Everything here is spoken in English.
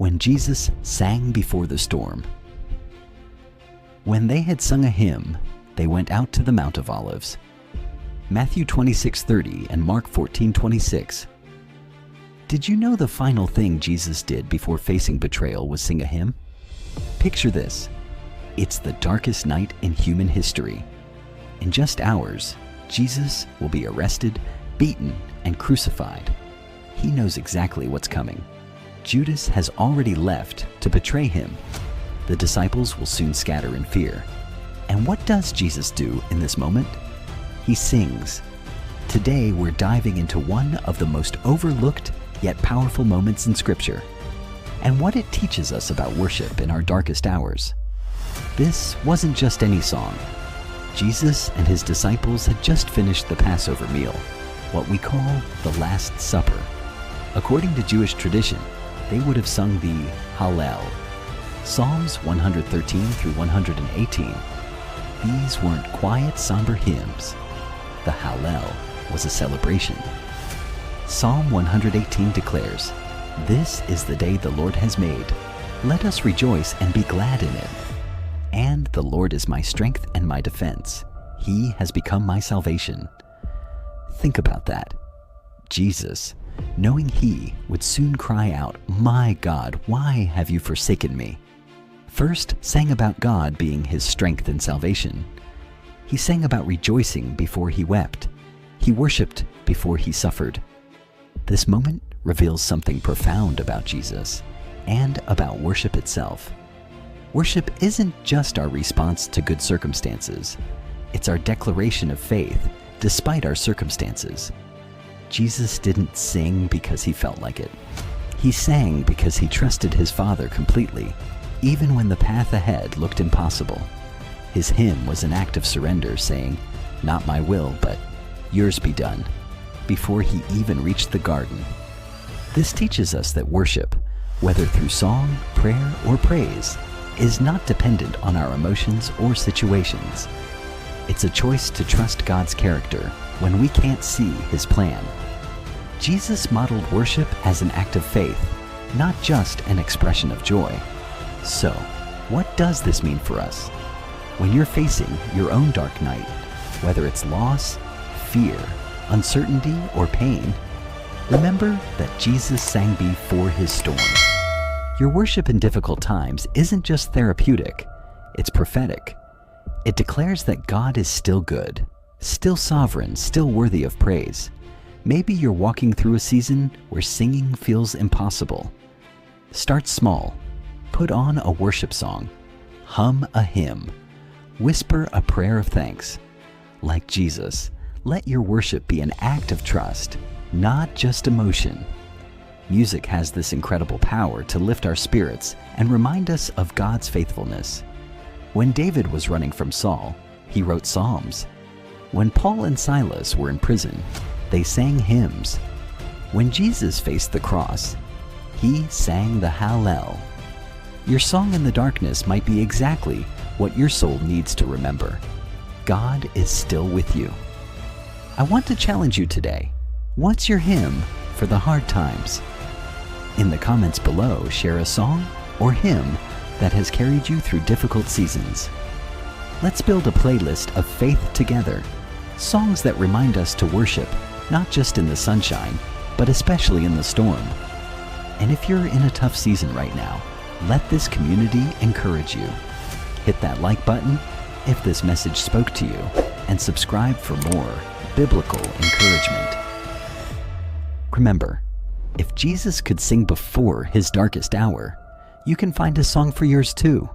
when Jesus sang before the storm. When they had sung a hymn, they went out to the Mount of Olives. Matthew 26:30 and Mark 14:26. Did you know the final thing Jesus did before facing betrayal was sing a hymn? Picture this. It's the darkest night in human history. In just hours, Jesus will be arrested, beaten, and crucified. He knows exactly what's coming. Judas has already left to betray him. The disciples will soon scatter in fear. And what does Jesus do in this moment? He sings. Today we're diving into one of the most overlooked yet powerful moments in Scripture, and what it teaches us about worship in our darkest hours. This wasn't just any song. Jesus and his disciples had just finished the Passover meal, what we call the Last Supper. According to Jewish tradition, they would have sung the Hallel, Psalms 113 through 118. These weren't quiet, somber hymns. The Hallel was a celebration. Psalm 118 declares, "This is the day the Lord has made. Let us rejoice and be glad in it. And the Lord is my strength and my defense. He has become my salvation." Think about that. Jesus, knowing he would soon cry out, "My God, why have you forsaken me?" first sang about God being his strength and salvation. He sang about rejoicing before he wept. He worshiped before he suffered. This moment reveals something profound about Jesus and about worship itself. Worship isn't just our response to good circumstances. It's our declaration of faith despite our circumstances. Jesus didn't sing because he felt like it. He sang because he trusted his Father completely, even when the path ahead looked impossible. His hymn was an act of surrender, saying, "Not my will, but yours be done," before he even reached the garden. This teaches us that worship, whether through song, prayer, or praise, is not dependent on our emotions or situations. It's a choice to trust God's character when we can't see his plan. Jesus modeled worship as an act of faith, not just an expression of joy. So, what does this mean for us? When you're facing your own dark night, whether it's loss, fear, uncertainty, or pain, remember that Jesus sang before his storm. Your worship in difficult times isn't just therapeutic, it's prophetic. It declares that God is still good, still sovereign, still worthy of praise. Maybe you're walking through a season where singing feels impossible. Start small. Put on a worship song. Hum a hymn. Whisper a prayer of thanks. Like Jesus, let your worship be an act of trust, not just emotion. Music has this incredible power to lift our spirits and remind us of God's faithfulness. When David was running from Saul, he wrote psalms. When Paul and Silas were in prison, they sang hymns. When Jesus faced the cross, he sang the Hallel. Your song in the darkness might be exactly what your soul needs to remember. God is still with you. I want to challenge you today. What's your hymn for the hard times? In the comments below, share a song or hymn that has carried you through difficult seasons. Let's build a playlist of faith together. Songs that remind us to worship, not just in the sunshine, but especially in the storm. And if you're in a tough season right now, let this community encourage you. Hit that like button if this message spoke to you, and subscribe for more biblical encouragement. Remember, if Jesus could sing before his darkest hour, you can find a song for yours too.